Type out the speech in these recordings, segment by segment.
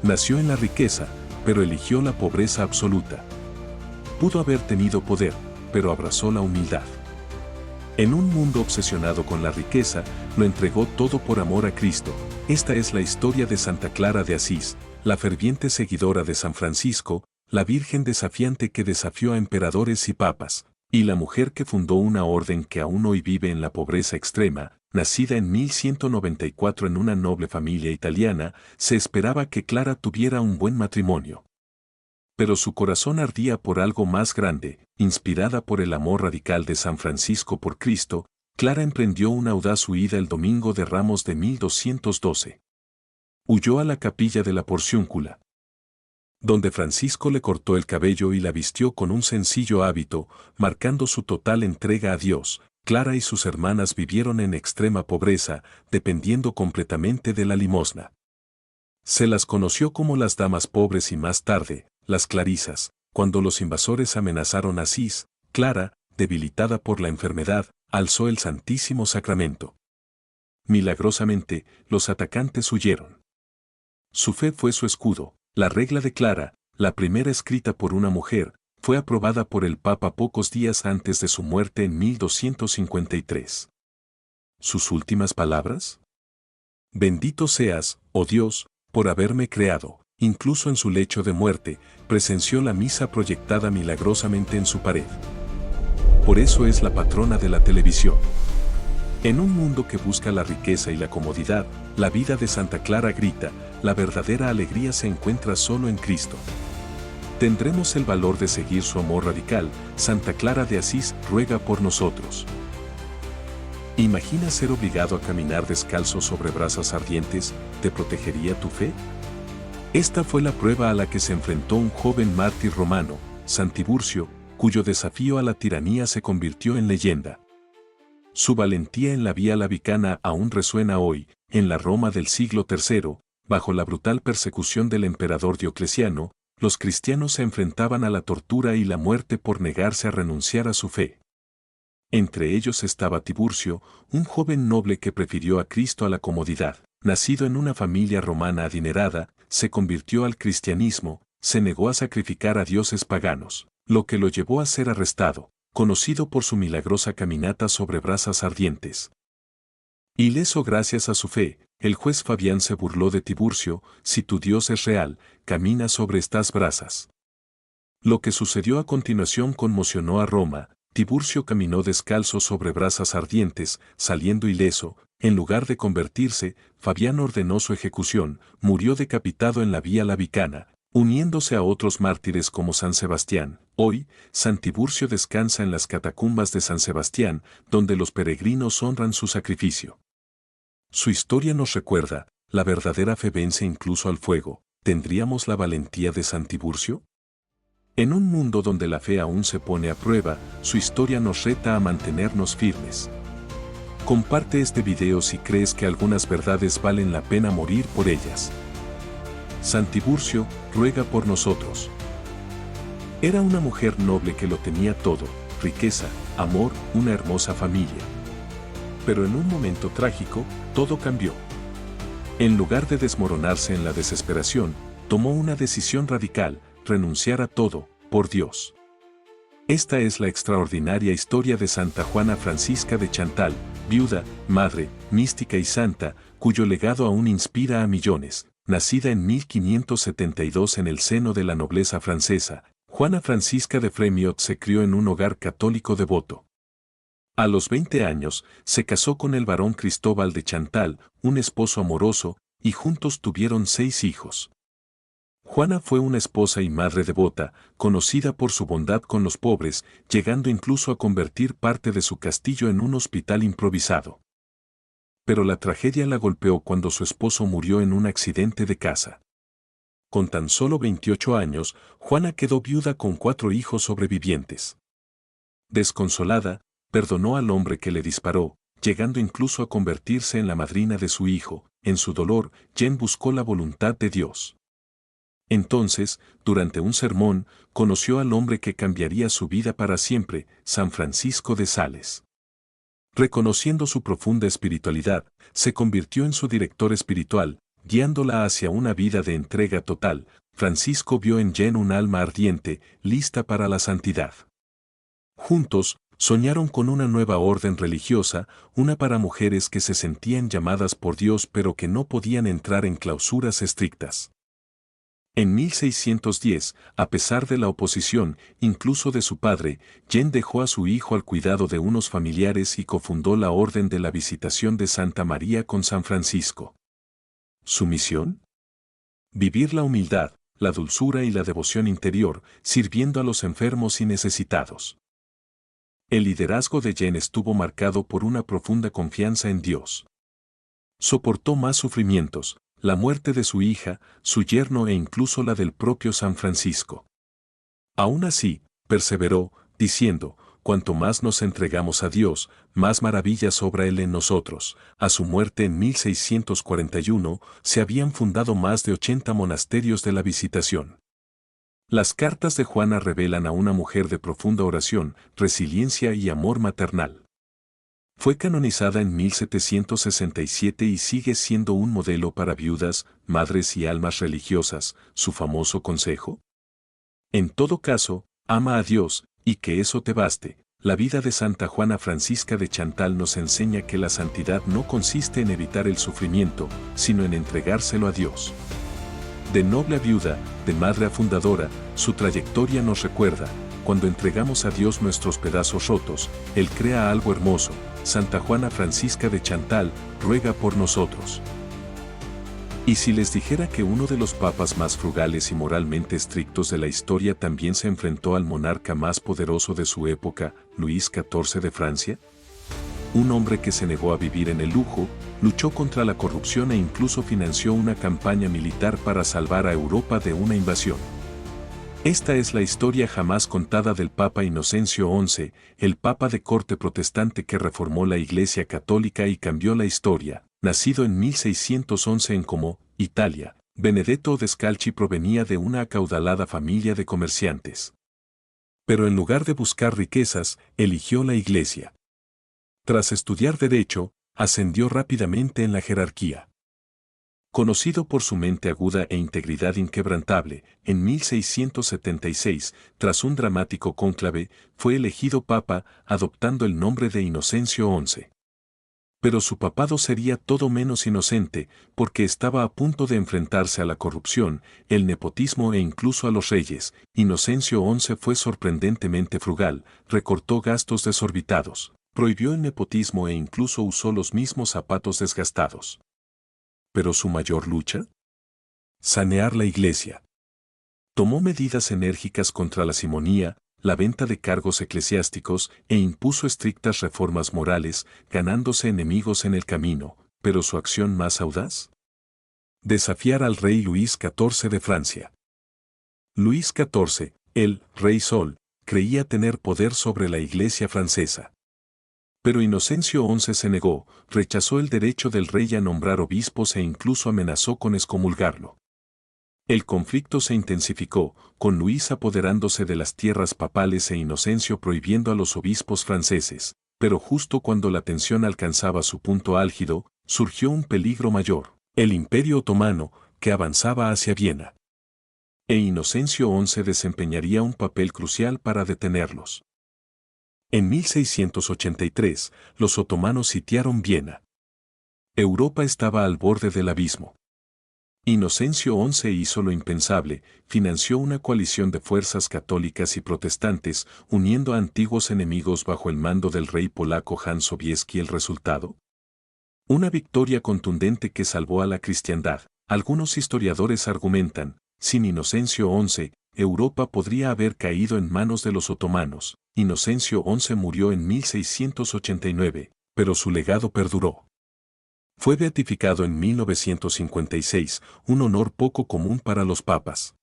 Nació en la riqueza, pero eligió la pobreza absoluta. Pudo haber tenido poder, pero abrazó la humildad. En un mundo obsesionado con la riqueza, lo entregó todo por amor a Cristo. Esta es la historia de Santa Clara de Asís, la ferviente seguidora de San Francisco, la virgen desafiante que desafió a emperadores y papas, y la mujer que fundó una orden que aún hoy vive en la pobreza extrema. Nacida en 1194 en una noble familia italiana, se esperaba que Clara tuviera un buen matrimonio. Pero su corazón ardía por algo más grande. Inspirada por el amor radical de San Francisco por Cristo, Clara emprendió una audaz huida el Domingo de Ramos de 1212. Huyó a la capilla de la Porciúncula, donde Francisco le cortó el cabello y la vistió con un sencillo hábito, marcando su total entrega a Dios. Clara y sus hermanas vivieron en extrema pobreza, dependiendo completamente de la limosna. Se las conoció como las damas pobres y más tarde, las clarisas. Cuando los invasores amenazaron a Asís, Clara, debilitada por la enfermedad, alzó el Santísimo Sacramento. Milagrosamente, los atacantes huyeron. Su fe fue su escudo. La regla de Clara, la primera escrita por una mujer, fue aprobada por el Papa pocos días antes de su muerte en 1253. ¿Sus últimas palabras? Bendito seas, oh Dios, por haberme creado. Incluso en su lecho de muerte, presenció la misa proyectada milagrosamente en su pared. Por eso es la patrona de la televisión. En un mundo que busca la riqueza y la comodidad, la vida de Santa Clara grita, la verdadera alegría se encuentra solo en Cristo. ¿Tendremos el valor de seguir su amor radical? Santa Clara de Asís ruega por nosotros. ¿Imaginas ser obligado a caminar descalzo sobre brasas ardientes? ¿Te protegería tu fe? Esta fue la prueba a la que se enfrentó un joven mártir romano, San Tiburcio, cuyo desafío a la tiranía se convirtió en leyenda. Su valentía en la Vía Lavicana aún resuena hoy, en la Roma del siglo III, bajo la brutal persecución del emperador Diocleciano, los cristianos se enfrentaban a la tortura y la muerte por negarse a renunciar a su fe. Entre ellos estaba Tiburcio, un joven noble que prefirió a Cristo a la comodidad. Nacido en una familia romana adinerada, se convirtió al cristianismo, se negó a sacrificar a dioses paganos, lo que lo llevó a ser arrestado, conocido por su milagrosa caminata sobre brasas ardientes. Ileso gracias a su fe, el juez Fabián se burló de Tiburcio: si tu Dios es real, camina sobre estas brasas. Lo que sucedió a continuación conmocionó a Roma. Tiburcio caminó descalzo sobre brasas ardientes, saliendo ileso. En lugar de convertirse, Fabián ordenó su ejecución, murió decapitado en la Vía Lavicana, uniéndose a otros mártires como San Sebastián. Hoy, San Tiburcio descansa en las catacumbas de San Sebastián, donde los peregrinos honran su sacrificio. Su historia nos recuerda, la verdadera fe vence incluso al fuego. ¿Tendríamos la valentía de San Tiburcio? En un mundo donde la fe aún se pone a prueba, su historia nos reta a mantenernos firmes. Comparte este video si crees que algunas verdades valen la pena morir por ellas. San Tiburcio, ruega por nosotros. Era una mujer noble que lo tenía todo: riqueza, amor, una hermosa familia. Pero en un momento trágico, todo cambió. En lugar de desmoronarse en la desesperación, tomó una decisión radical: renunciar a todo, por Dios. Esta es la extraordinaria historia de Santa Juana Francisca de Chantal, viuda, madre, mística y santa, cuyo legado aún inspira a millones. Nacida en 1572 en el seno de la nobleza francesa, Juana Francisca de Fremiot se crió en un hogar católico devoto. A los 20 años, se casó con el barón Cristóbal de Chantal, un esposo amoroso, y juntos tuvieron 6 hijos. Juana fue una esposa y madre devota, conocida por su bondad con los pobres, llegando incluso a convertir parte de su castillo en un hospital improvisado. Pero la tragedia la golpeó cuando su esposo murió en un accidente de caza. Con tan solo 28 años, Juana quedó viuda con 4 hijos sobrevivientes. Desconsolada, perdonó al hombre que le disparó, llegando incluso a convertirse en la madrina de su hijo. En su dolor, Jeanne buscó la voluntad de Dios. Entonces, durante un sermón, conoció al hombre que cambiaría su vida para siempre, San Francisco de Sales. Reconociendo su profunda espiritualidad, se convirtió en su director espiritual, guiándola hacia una vida de entrega total. Francisco vio en Jeanne un alma ardiente, lista para la santidad. Juntos, soñaron con una nueva orden religiosa, una para mujeres que se sentían llamadas por Dios pero que no podían entrar en clausuras estrictas. En 1610, a pesar de la oposición, incluso de su padre, Jeanne dejó a su hijo al cuidado de unos familiares y cofundó la Orden de la Visitación de Santa María con San Francisco. ¿Su misión? Vivir la humildad, la dulzura y la devoción interior, sirviendo a los enfermos y necesitados. El liderazgo de Jeanne estuvo marcado por una profunda confianza en Dios. Soportó más sufrimientos, la muerte de su hija, su yerno e incluso la del propio San Francisco. Aún así, perseveró, diciendo, cuanto más nos entregamos a Dios, más maravillas obra Él en nosotros. A su muerte en 1641, se habían fundado más de 80 monasterios de la Visitación. Las cartas de Juana revelan a una mujer de profunda oración, resiliencia y amor maternal. Fue canonizada en 1767 y sigue siendo un modelo para viudas, madres y almas religiosas. ¿Su famoso consejo? En todo caso, ama a Dios, y que eso te baste. La vida de Santa Juana Francisca de Chantal nos enseña que la santidad no consiste en evitar el sufrimiento, sino en entregárselo a Dios. De noble a viuda, de madre a fundadora, su trayectoria nos recuerda, cuando entregamos a Dios nuestros pedazos rotos, Él crea algo hermoso. Santa Juana Francisca de Chantal, ruega por nosotros. Y si les dijera que uno de los papas más frugales y moralmente estrictos de la historia también se enfrentó al monarca más poderoso de su época, Luis XIV de Francia? Un hombre que se negó a vivir en el lujo, luchó contra la corrupción e incluso financió una campaña militar para salvar a Europa de una invasión. Esta es la historia jamás contada del Papa Inocencio XI, el Papa de corte protestante que reformó la Iglesia Católica y cambió la historia. Nacido en 1611 en Como, Italia, Benedetto Descalchi provenía de una acaudalada familia de comerciantes. Pero en lugar de buscar riquezas, eligió la Iglesia. Tras estudiar Derecho, ascendió rápidamente en la jerarquía. Conocido por su mente aguda e integridad inquebrantable, en 1676, tras un dramático cónclave, fue elegido papa, adoptando el nombre de Inocencio XI. Pero su papado sería todo menos inocente, porque estaba a punto de enfrentarse a la corrupción, el nepotismo e incluso a los reyes. Inocencio XI fue sorprendentemente frugal, recortó gastos desorbitados, prohibió el nepotismo e incluso usó los mismos zapatos desgastados. ¿Pero su mayor lucha? Sanear la Iglesia. Tomó medidas enérgicas contra la simonía, la venta de cargos eclesiásticos e impuso estrictas reformas morales, ganándose enemigos en el camino. ¿Pero su acción más audaz? Desafiar al rey Luis XIV de Francia. Luis XIV, el Rey Sol, creía tener poder sobre la Iglesia francesa. Pero Inocencio XI se negó, rechazó el derecho del rey a nombrar obispos e incluso amenazó con excomulgarlo. El conflicto se intensificó, con Luis apoderándose de las tierras papales e Inocencio prohibiendo a los obispos franceses, pero justo cuando la tensión alcanzaba su punto álgido, surgió un peligro mayor, el Imperio Otomano, que avanzaba hacia Viena. E Inocencio XI desempeñaría un papel crucial para detenerlos. En 1683, los otomanos sitiaron Viena. Europa estaba al borde del abismo. Inocencio XI hizo lo impensable, financió una coalición de fuerzas católicas y protestantes, uniendo a antiguos enemigos bajo el mando del rey polaco Jan Sobieski. ¿El resultado? Una victoria contundente que salvó a la cristiandad. Algunos historiadores argumentan, sin Inocencio XI, Europa podría haber caído en manos de los otomanos. Inocencio XI murió en 1689, pero su legado perduró. Fue beatificado en 1956, un honor poco común para los papas.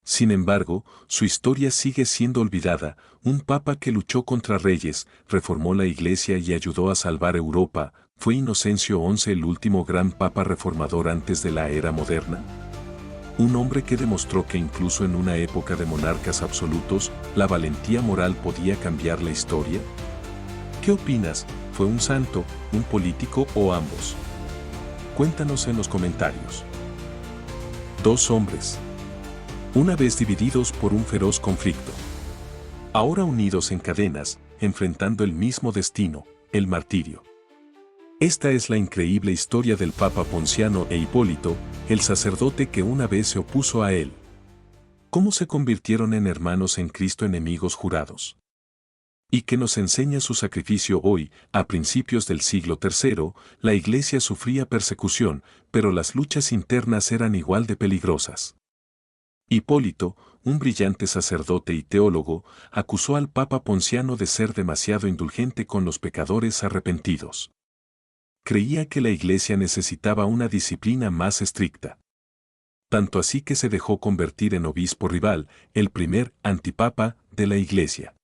Sin embargo, su historia sigue siendo olvidada. Un papa que luchó contra reyes, reformó la Iglesia y ayudó a salvar Europa. ¿Fue Inocencio XI el último gran papa reformador antes de la era moderna? Un hombre que demostró que incluso en una época de monarcas absolutos, la valentía moral podía cambiar la historia. ¿Qué opinas? ¿Fue un santo, un político o ambos? Cuéntanos en los comentarios. Dos hombres. Una vez divididos por un feroz conflicto. Ahora unidos en cadenas, enfrentando el mismo destino, el martirio. Esta es la increíble historia del Papa Ponciano e Hipólito, el sacerdote que una vez se opuso a él. ¿Cómo se convirtieron en hermanos en Cristo, enemigos jurados? Y que nos enseña su sacrificio hoy. A principios del siglo III, la Iglesia sufría persecución, pero las luchas internas eran igual de peligrosas. Hipólito, un brillante sacerdote y teólogo, acusó al Papa Ponciano de ser demasiado indulgente con los pecadores arrepentidos. Creía que la Iglesia necesitaba una disciplina más estricta. Tanto así que se dejó convertir en obispo rival, el primer antipapa de la Iglesia.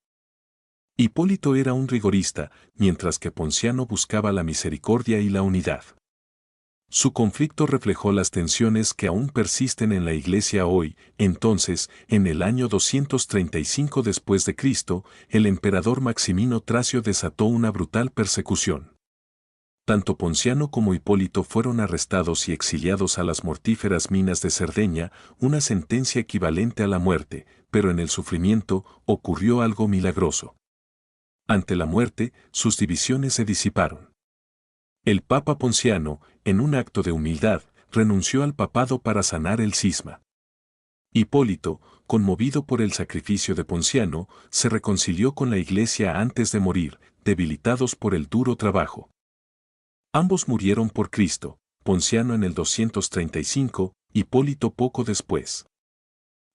Hipólito era un rigorista, mientras que Ponciano buscaba la misericordia y la unidad. Su conflicto reflejó las tensiones que aún persisten en la Iglesia hoy. Entonces, en el año 235 después de Cristo, el emperador Maximino Tracio desató una brutal persecución. Tanto Ponciano como Hipólito fueron arrestados y exiliados a las mortíferas minas de Cerdeña, una sentencia equivalente a la muerte, pero en el sufrimiento ocurrió algo milagroso. Ante la muerte, sus divisiones se disiparon. El Papa Ponciano, en un acto de humildad, renunció al papado para sanar el cisma. Hipólito, conmovido por el sacrificio de Ponciano, se reconcilió con la Iglesia antes de morir, debilitados por el duro trabajo. Ambos murieron por Cristo, Ponciano en el 235, Hipólito poco después.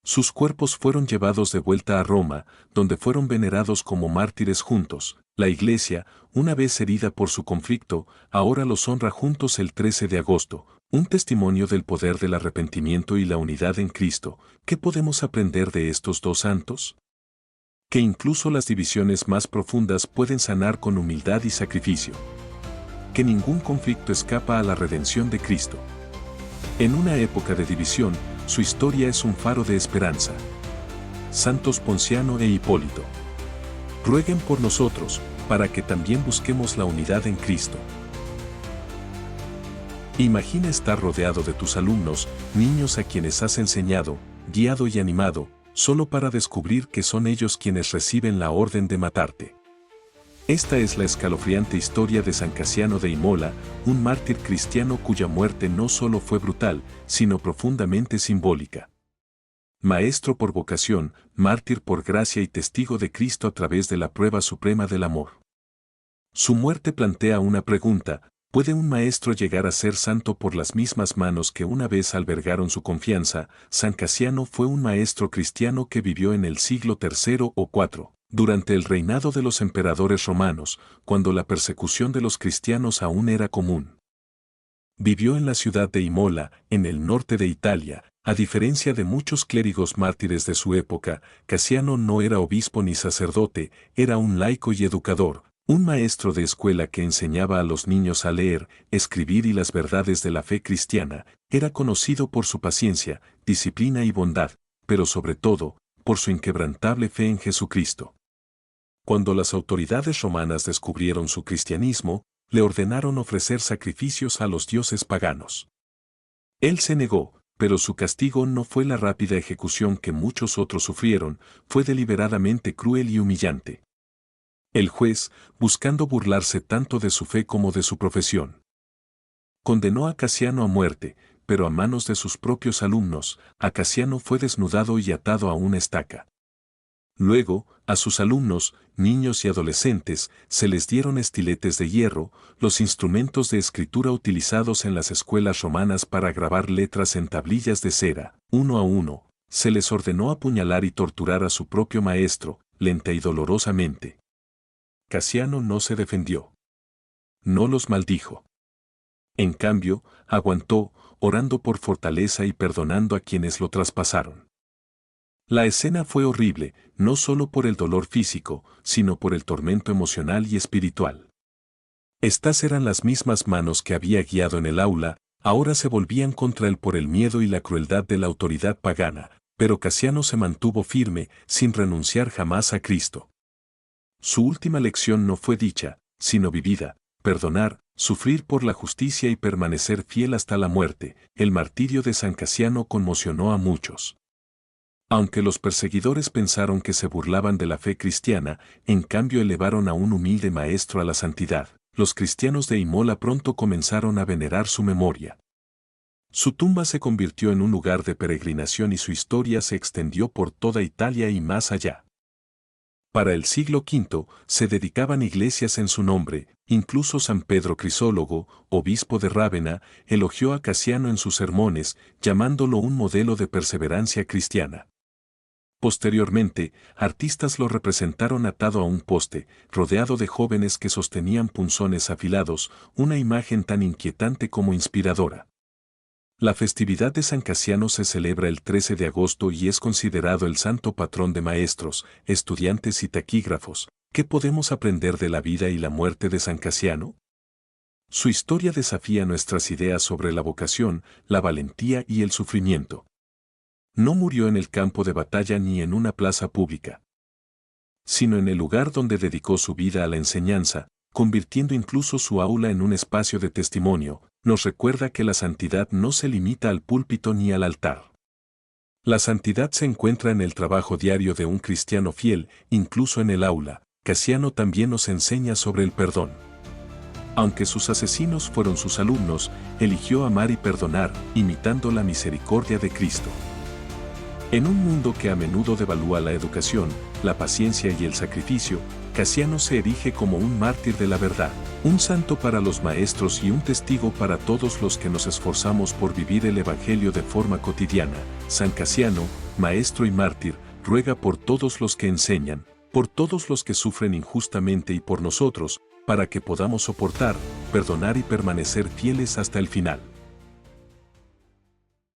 Sus cuerpos fueron llevados de vuelta a Roma, donde fueron venerados como mártires juntos. La Iglesia, una vez herida por su conflicto, ahora los honra juntos el 13 de agosto, un testimonio del poder del arrepentimiento y la unidad en Cristo. ¿Qué podemos aprender de estos dos santos? Que incluso las divisiones más profundas pueden sanar con humildad y sacrificio. Que ningún conflicto escapa a la redención de Cristo. En una época de división, su historia es un faro de esperanza. Santos Ponciano e Hipólito. Rueguen por nosotros, para que también busquemos la unidad en Cristo. Imagina estar rodeado de tus alumnos, niños a quienes has enseñado, guiado y animado, solo para descubrir que son ellos quienes reciben la orden de matarte. Esta es la escalofriante historia de San Casiano de Imola, un mártir cristiano cuya muerte no solo fue brutal, sino profundamente simbólica. Maestro por vocación, mártir por gracia y testigo de Cristo a través de la prueba suprema del amor. Su muerte plantea una pregunta: ¿puede un maestro llegar a ser santo por las mismas manos que una vez albergaron su confianza? San Casiano fue un maestro cristiano que vivió en el siglo III o IV. Durante el reinado de los emperadores romanos, cuando la persecución de los cristianos aún era común. Vivió en la ciudad de Imola, en el norte de Italia. A diferencia de muchos clérigos mártires de su época, Casiano no era obispo ni sacerdote, era un laico y educador, un maestro de escuela que enseñaba a los niños a leer, escribir y las verdades de la fe cristiana. Era conocido por su paciencia, disciplina y bondad, pero sobre todo, por su inquebrantable fe en Jesucristo. Cuando las autoridades romanas descubrieron su cristianismo, le ordenaron ofrecer sacrificios a los dioses paganos. Él se negó, pero su castigo no fue la rápida ejecución que muchos otros sufrieron, fue deliberadamente cruel y humillante. El juez, buscando burlarse tanto de su fe como de su profesión, condenó a Casiano a muerte, pero a manos de sus propios alumnos. A Casiano fue desnudado y atado a una estaca. Luego, a sus alumnos, niños y adolescentes, se les dieron estiletes de hierro, los instrumentos de escritura utilizados en las escuelas romanas para grabar letras en tablillas de cera. Uno a uno, se les ordenó apuñalar y torturar a su propio maestro, lenta y dolorosamente. Casiano no se defendió. No los maldijo. En cambio, aguantó, orando por fortaleza y perdonando a quienes lo traspasaron. La escena fue horrible, no solo por el dolor físico, sino por el tormento emocional y espiritual. Estas eran las mismas manos que había guiado en el aula, ahora se volvían contra él por el miedo y la crueldad de la autoridad pagana, pero Casiano se mantuvo firme, sin renunciar jamás a Cristo. Su última lección no fue dicha, sino vivida: perdonar, Sufrir por la justicia y permanecer fiel hasta la muerte, el martirio de San Casiano conmocionó a muchos. Aunque los perseguidores pensaron que se burlaban de la fe cristiana, en cambio elevaron a un humilde maestro a la santidad. Los cristianos de Imola pronto comenzaron a venerar su memoria. Su tumba se convirtió en un lugar de peregrinación y su historia se extendió por toda Italia y más allá. Para el siglo V se dedicaban iglesias en su nombre, incluso San Pedro Crisólogo, obispo de Rávena, elogió a Casiano en sus sermones, llamándolo un modelo de perseverancia cristiana. Posteriormente, artistas lo representaron atado a un poste, rodeado de jóvenes que sostenían punzones afilados, una imagen tan inquietante como inspiradora. La festividad de San Casiano se celebra el 13 de agosto y es considerado el santo patrón de maestros, estudiantes y taquígrafos. ¿Qué podemos aprender de la vida y la muerte de San Casiano? Su historia desafía nuestras ideas sobre la vocación, la valentía y el sufrimiento. No murió en el campo de batalla ni en una plaza pública, sino en el lugar donde dedicó su vida a la enseñanza, convirtiendo incluso su aula en un espacio de testimonio. Nos recuerda que la santidad no se limita al púlpito ni al altar. La santidad se encuentra en el trabajo diario de un cristiano fiel, incluso en el aula. Casiano también nos enseña sobre el perdón. Aunque sus asesinos fueron sus alumnos, eligió amar y perdonar, imitando la misericordia de Cristo. En un mundo que a menudo devalúa la educación, la paciencia y el sacrificio, Casiano se erige como un mártir de la verdad, un santo para los maestros y un testigo para todos los que nos esforzamos por vivir el Evangelio de forma cotidiana. San Casiano, maestro y mártir, ruega por todos los que enseñan, por todos los que sufren injustamente y por nosotros, para que podamos soportar, perdonar y permanecer fieles hasta el final.